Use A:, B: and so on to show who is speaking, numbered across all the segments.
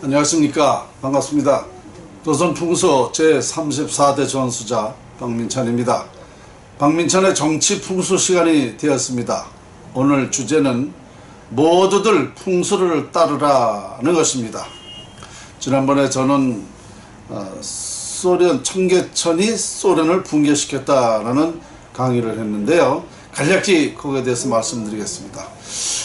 A: 안녕하십니까. 반갑습니다. 조선풍소 제34대 전수자 박민찬입니다. 박민찬의 정치풍수 시간이 되었습니다. 오늘 주제는 모두들 풍수를 따르라는 것입니다. 지난번에 저는 청계천이 소련을 붕괴시켰다라는 강의를 했는데요. 간략히 거기에 대해서 말씀드리겠습니다.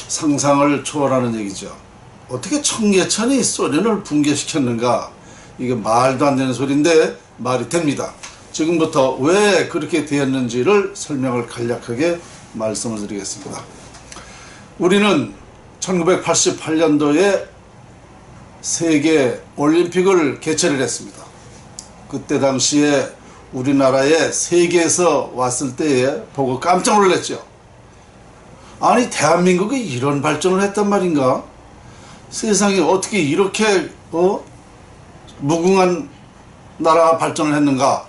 A: 상상을 초월하는 얘기죠. 어떻게 청계천이 소련을 붕괴시켰는가? 이게 말도 안 되는 소리인데 말이 됩니다. 지금부터 왜 그렇게 되었는지를 설명을 간략하게 말씀을 드리겠습니다. 우리는 1988년도에 세계 올림픽을 개최를 했습니다. 그때 당시에 우리나라에 세계에서 왔을 때에 보고 깜짝 놀랐죠. 아니, 대한민국이 이런 발전을 했단 말인가? 세상에 어떻게 이렇게 무궁한 나라가 발전을 했는가?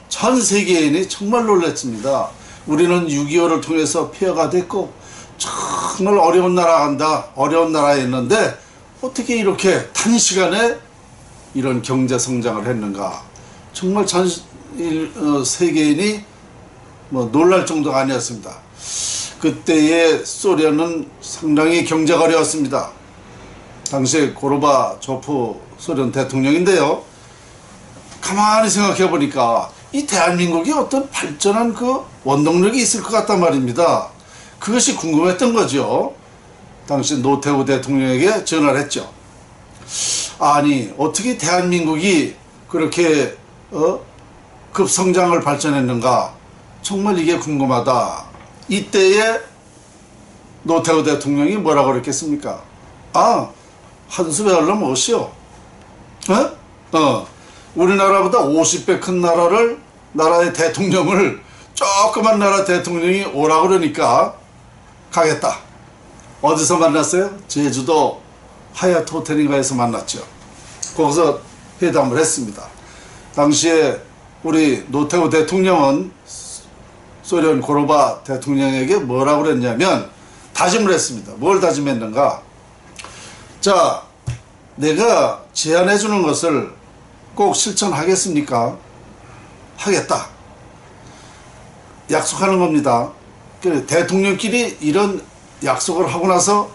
A: 전 세계인이 정말 놀랐습니다. 우리는 6.25를 통해서 폐허가 됐고 정말 어려운 나라였는데 어떻게 이렇게 단시간에 이런 경제 성장을 했는가? 정말 전 세계인이 놀랄 정도가 아니었습니다. 그때의 소련은 상당히 경제가 어려웠습니다. 당시에 고르바초프 소련 대통령인데요. 가만히 생각해 보니까 이 대한민국이 어떤 발전한 그 원동력이 있을 것 같단 말입니다. 그것이 궁금했던 거죠. 당시 노태우 대통령에게 전화를 했죠. 아니, 어떻게 대한민국이 그렇게 급성장을 발전했는가? 정말 이게 궁금하다. 이때에 노태우 대통령이 뭐라고 그랬겠습니까? 한수 배우려면 뭐시오? 우리나라보다 50배 큰 나라의 대통령을 조그만 나라 대통령이 오라고 그러니까 가겠다. 어디서 만났어요? 제주도 하얏트 호텔인가에서 만났죠. 거기서 회담을 했습니다. 당시에 우리 노태우 대통령은 소련 고르바 대통령에게 뭐라고 그랬냐면 다짐을 했습니다. 뭘 다짐했는가? 자, 내가 제안해 주는 것을 꼭 실천하겠습니까? 하겠다. 약속하는 겁니다. 대통령끼리 이런 약속을 하고 나서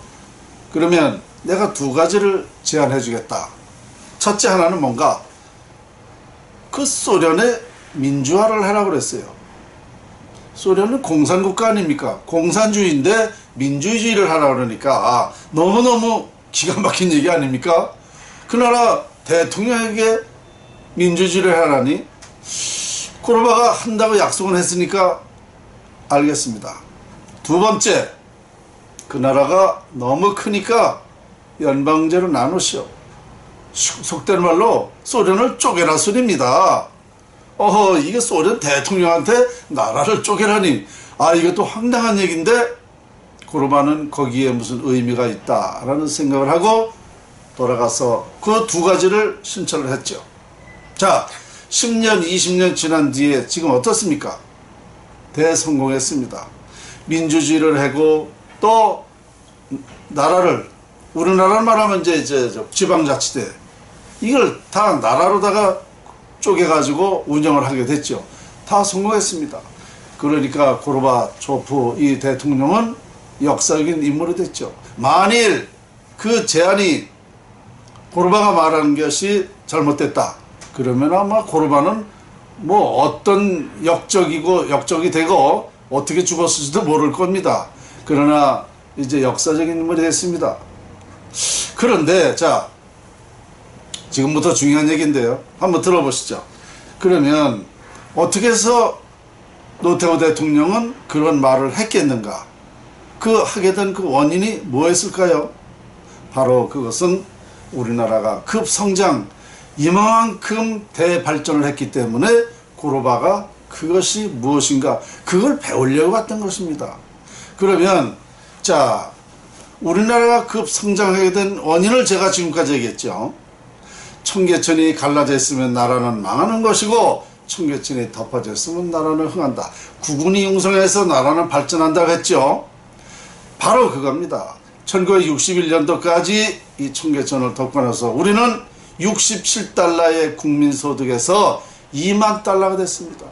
A: 그러면 내가 두 가지를 제안해 주겠다. 첫째 하나는 뭔가? 그 소련의 민주화를 하라고 그랬어요. 소련은 공산국가 아닙니까? 공산주의인데 민주주의를 하라고 그러니까 너무너무 기가 막힌 얘기 아닙니까? 그 나라 대통령에게 민주주의를 하라니? 고르바가 한다고 약속은 했으니까 알겠습니다. 두 번째, 그 나라가 너무 크니까 연방제로 나누시오. 속된 말로 소련을 쪼개라 소리입니다. 이게 소련 대통령한테 나라를 쪼개라니. 이것도 황당한 얘기인데 고르바는 거기에 무슨 의미가 있다라는 생각을 하고 돌아가서 그 두 가지를 신청을 했죠. 자, 10년, 20년 지난 뒤에 지금 어떻습니까? 대성공했습니다. 민주주의를 하고 또 나라를, 우리나라를 말하면 이제 지방자치대, 이걸 다 나라로다가 쪼개가지고 운영을 하게 됐죠. 다 성공했습니다. 그러니까 고르바초프 이 대통령은 역사적인 인물이 됐죠. 만일 그 제안이 고르바가 말하는 것이 잘못됐다. 그러면 아마 고르바는 어떤 역적이 되고 어떻게 죽었을지도 모를 겁니다. 그러나 이제 역사적인 인물이 됐습니다. 그런데 자, 지금부터 중요한 얘기인데요. 한번 들어보시죠. 그러면 어떻게 해서 노태우 대통령은 그런 말을 했겠는가? 하게 된 그 원인이 뭐였을까요? 바로 그것은 우리나라가 급성장, 이만큼 대발전을 했기 때문에 고르바가 그것이 무엇인가, 그걸 배우려고 했던 것입니다. 그러면 자, 우리나라가 급성장하게 된 원인을 제가 지금까지 얘기했죠. 청계천이 갈라져 있으면 나라는 망하는 것이고 청계천이 덮어져 있으면 나라는 흥한다. 국군이 융성해서 나라는 발전한다고 했죠. 바로 그겁니다. 1961년도까지 이 청계천을 독과해서 우리는 67달러의 국민소득에서 2만 달러가 됐습니다.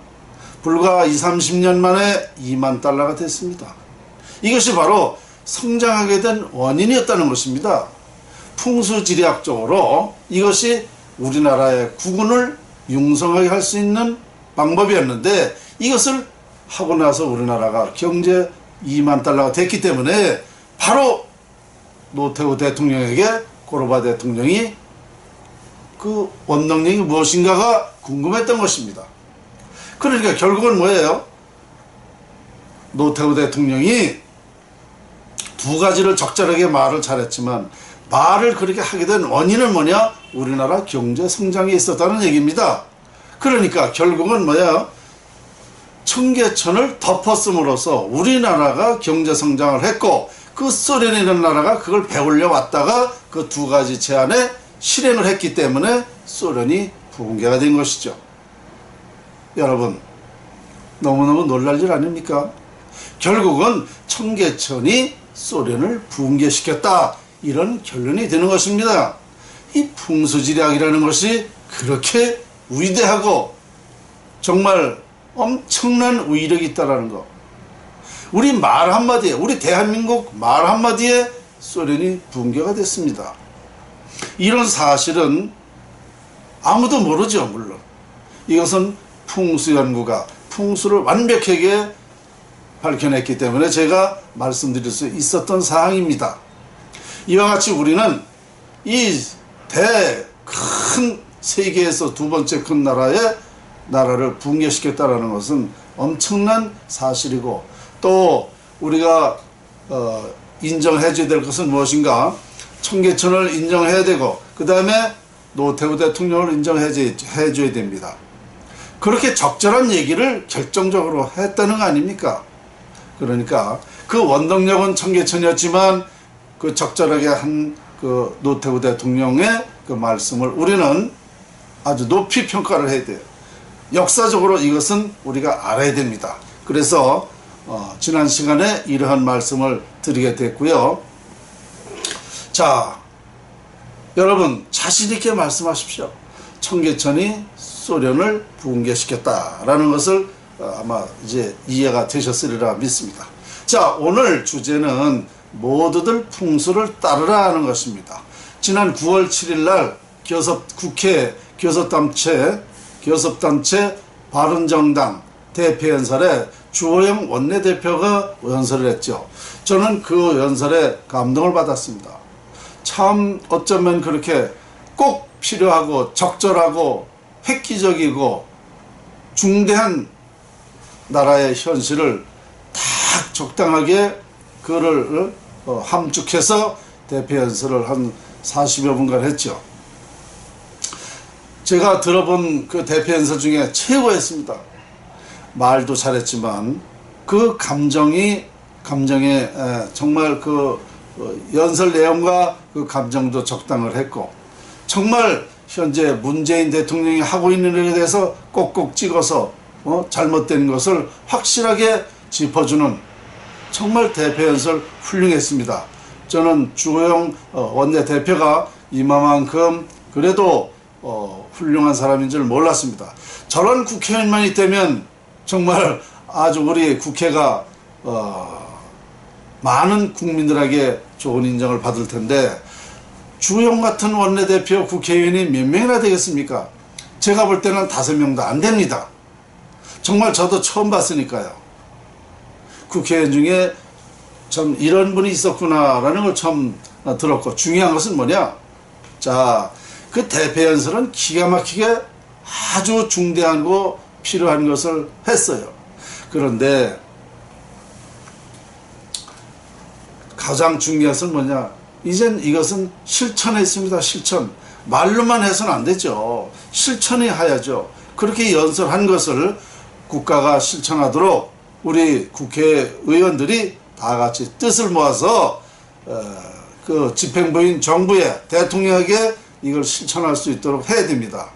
A: 불과 20, 30년 만에 2만 달러가 됐습니다. 이것이 바로 성장하게 된 원인이었다는 것입니다. 풍수지리학적으로 이것이 우리나라의 국운을 융성하게 할 수 있는 방법이었는데, 이것을 하고 나서 우리나라가 경제 2만 달러가 됐기 때문에 바로 노태우 대통령에게 고르바 대통령이 그 원동력이 무엇인가가 궁금했던 것입니다. 그러니까 결국은 뭐예요? 노태우 대통령이 두 가지를 적절하게 말을 잘했지만, 말을 그렇게 하게 된 원인은 뭐냐? 우리나라 경제 성장이 있었다는 얘기입니다. 그러니까 결국은 뭐야? 청계천을 덮었음으로써 우리나라가 경제 성장을 했고, 그 소련이라는 나라가 그걸 배우려 왔다가 그 두 가지 제안에 실행을 했기 때문에 소련이 붕괴가 된 것이죠. 여러분, 너무너무 놀랄 일 아닙니까? 결국은 청계천이 소련을 붕괴시켰다, 이런 결론이 되는 것입니다. 이 풍수지리학이라는 것이 그렇게 위대하고 정말 엄청난 위력이 있다는 거. 우리 말 한마디에, 우리 대한민국 말 한마디에 소련이 붕괴가 됐습니다. 이런 사실은 아무도 모르죠. 물론 이것은 풍수연구가 풍수를 완벽하게 밝혀냈기 때문에 제가 말씀드릴 수 있었던 사항입니다. 이와 같이 우리는 이 큰 세계에서 두 번째 큰 나라를 붕괴시켰다는 것은 엄청난 사실이고, 또 우리가 인정해 줘야 될 것은 무엇인가? 청계천을 인정해야 되고, 그 다음에 노태우 대통령을 인정해 줘야 됩니다. 그렇게 적절한 얘기를 결정적으로 했다는 거 아닙니까? 그러니까 그 원동력은 청계천이었지만 그 적절하게 한 그 노태우 대통령의 그 말씀을 우리는 아주 높이 평가를 해야 돼요. 역사적으로 이것은 우리가 알아야 됩니다. 그래서 지난 시간에 이러한 말씀을 드리게 됐고요. 자, 여러분 자신 있게 말씀하십시오. 청계천이 소련을 붕괴시켰다라는 것을 아마 이제 이해가 되셨으리라 믿습니다. 자, 오늘 주제는 모두들 풍수를 따르라 하는 것입니다. 지난 9월 7일 날 국회 교섭단체 바른정당 대표연설에 주호영 원내대표가 연설을 했죠. 저는 그 연설에 감동을 받았습니다. 참 어쩌면 그렇게 꼭 필요하고 적절하고 획기적이고 중대한 나라의 현실을 딱 적당하게 그를 함축해서 대표연설을 한 40여 분간 했죠. 제가 들어본 그 대표연설 중에 최고였습니다. 말도 잘했지만 그 감정에 정말 그 연설 내용과 그 감정도 적당을 했고, 정말 현재 문재인 대통령이 하고 있는 일에 대해서 꼭꼭 찍어서 잘못된 것을 확실하게 짚어주는 정말 대표연설 훌륭했습니다. 저는 주호영 원내대표가 이만큼 그래도 훌륭한 사람인 줄 몰랐습니다. 저런 국회의원만 있다면 정말 아주 우리 국회가 많은 국민들에게 좋은 인정을 받을 텐데, 주호영 같은 원내대표 국회의원이 몇 명이나 되겠습니까? 제가 볼 때는 5명도 안 됩니다. 정말 저도 처음 봤으니까요. 국회의원 중에 참 이런 분이 있었구나라는 걸 처음 들었고, 중요한 것은 뭐냐? 자, 그 대표연설은 기가 막히게 아주 중대하고 필요한 것을 했어요. 그런데 가장 중요한 것은 뭐냐? 이젠 이것은 실천에 있습니다. 실천. 말로만 해서는 안 되죠. 실천이 해야죠. 그렇게 연설한 것을 국가가 실천하도록 우리 국회의원들이 다 같이 뜻을 모아서 그 집행부인 정부에, 대통령에게 이걸 실천할 수 있도록 해야 됩니다.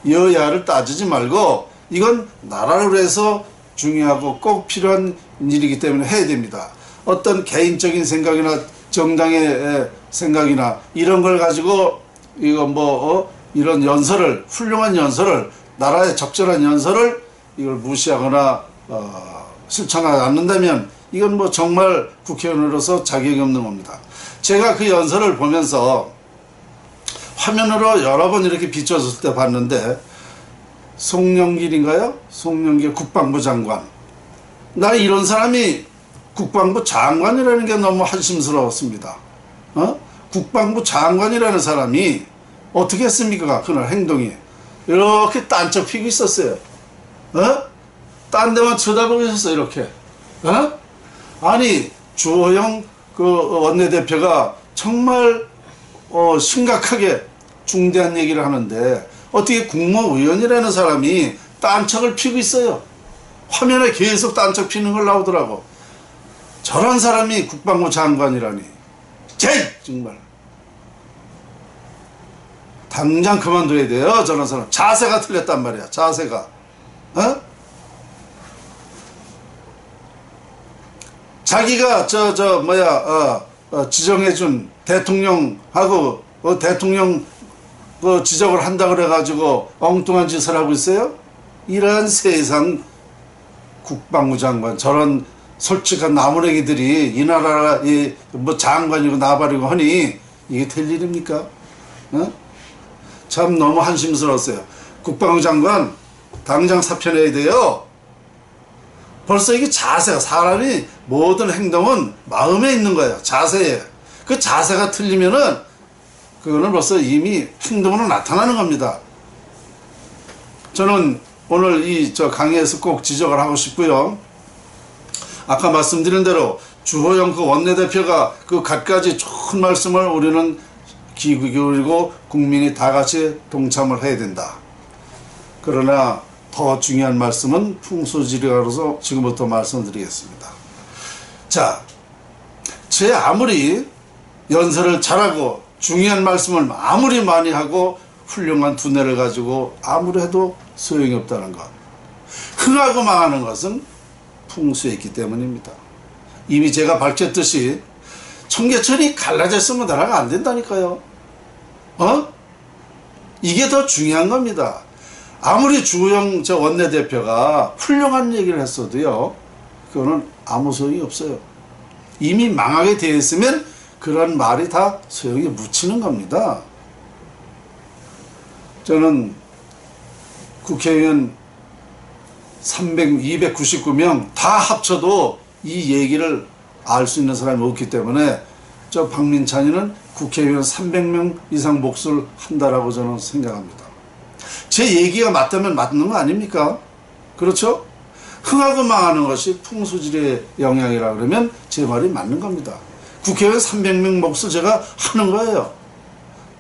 A: 여야를 따지지 말고 이건 나라를 위해서 중요하고 꼭 필요한 일이기 때문에 해야 됩니다. 어떤 개인적인 생각이나 정당의 생각이나 이런 걸 가지고 이거 이런 연설을, 훌륭한 연설을, 나라의 적절한 연설을 이걸 무시하거나 실천하지 않는다면 이건 정말 국회의원으로서 자격이 없는 겁니다. 제가 그 연설을 보면서 화면으로 여러 번 이렇게 비춰졌을 때 봤는데, 송영길인가요? 송영길 국방부 장관. 나 이런 사람이 국방부 장관이라는 게 너무 한심스러웠습니다. 국방부 장관이라는 사람이 어떻게 했습니까? 그날 행동이. 이렇게 딴척 피고 있었어요. 딴 데만 쳐다보고 있었어요, 이렇게. 아니, 주호영 원내대표가 정말 심각하게 중대한 얘기를 하는데 어떻게 국무위원이라는 사람이 딴척을 피고 있어요. 화면에 계속 딴척 피는 걸 나오더라고. 저런 사람이 국방부 장관이라니. 정말. 당장 그만둬야 돼요, 저런 사람. 자세가 틀렸단 말이야, 자세가. 자기가 지정해준 대통령하고 대통령 지적을 한다 그래가지고 엉뚱한 짓을 하고 있어요? 이런 세상 국방부 장관, 저런 솔직한 나무래기들이 이 나라 장관이고 나발이고 하니 이게 될 일입니까? 참 너무 한심스러웠어요. 국방부 장관 당장 사표내야 돼요. 벌써 이게 자세가, 사람이 모든 행동은 마음에 있는 거예요. 자세에. 그 자세가 틀리면은 그거는 벌써 이미 행동으로 나타나는 겁니다. 저는 오늘 강의에서 꼭 지적을 하고 싶고요. 아까 말씀드린 대로 주호영 원내대표가 갖가지 좋은 말씀을 우리는 귀 기울이고 국민이 다 같이 동참을 해야 된다. 그러나 더 중요한 말씀은 풍수지리가로서 지금부터 말씀드리겠습니다. 자, 제 아무리 연설을 잘하고 중요한 말씀을 아무리 많이 하고 훌륭한 두뇌를 가지고 아무리 해도 소용이 없다는 것. 흥하고 망하는 것은 풍수에 있기 때문입니다. 이미 제가 밝혔듯이 청계천이 갈라졌으면 나라가 안 된다니까요. 이게 더 중요한 겁니다. 아무리 주호영 원내대표가 훌륭한 얘기를 했어도요, 그거는 아무 소용이 없어요. 이미 망하게 되어 있으면 그런 말이 다 소용이 묻히는 겁니다. 저는 국회의원 299명 다 합쳐도 이 얘기를 알 수 있는 사람이 없기 때문에 박민찬이는 국회의원 300명 이상 몫을 한다라고 저는 생각합니다. 제 얘기가 맞다면 맞는 거 아닙니까? 그렇죠? 흥하고 망하는 것이 풍수지리의 영향이라 그러면 제 말이 맞는 겁니다. 국회의원 300명 몫을 제가 하는 거예요.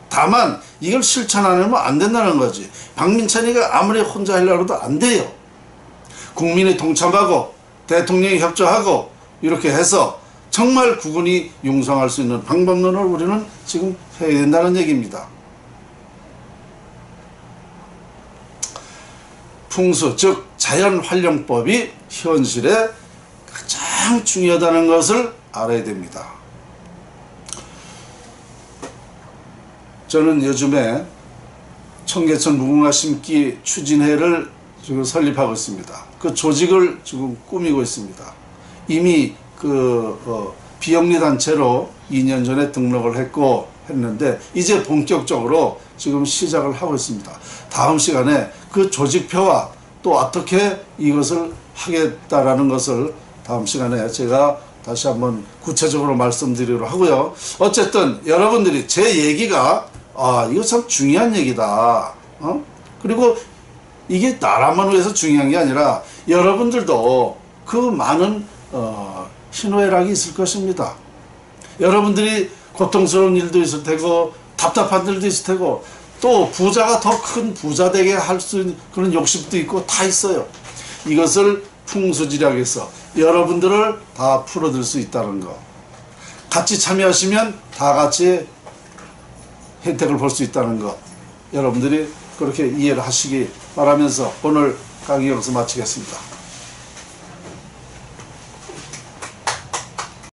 A: 다만 이걸 실천 안 하면 안 된다는 거지. 박민찬이가 아무리 혼자 하려고 해도 안 돼요. 국민이 동참하고 대통령이 협조하고 이렇게 해서 정말 국군이 융성할 수 있는 방법론을 우리는 지금 해야 된다는 얘기입니다. 풍수, 즉 자연활용법이 현실에 가장 중요하다는 것을 알아야 됩니다. 저는 요즘에 청계천 무궁화 심기 추진회를 지금 설립하고 있습니다. 그 조직을 지금 꾸미고 있습니다. 이미 비영리 단체로 2년 전에 등록을 했고 했는데 이제 본격적으로 지금 시작을 하고 있습니다. 다음 시간에 그 조직표와 또 어떻게 이것을 하겠다라는 것을 다음 시간에 제가 다시 한번 구체적으로 말씀드리도록 하고요. 어쨌든 여러분들이 제 얘기가 이거 참 중요한 얘기다. 그리고 이게 나라만 위해서 중요한 게 아니라 여러분들도 그 많은 희노애락이 있을 것입니다. 여러분들이 고통스러운 일도 있을 테고 답답한 일도 있을 테고 또 부자가 더 큰 부자 되게 할 수 있는 그런 욕심도 있고 다 있어요. 이것을 풍수지리학에서 여러분들을 다 풀어줄 수 있다는 거. 같이 참여하시면 다 같이 혜택을 볼 수 있다는 거. 여러분들이 그렇게 이해를 하시기 바라면서 오늘 강의 여기서 마치겠습니다.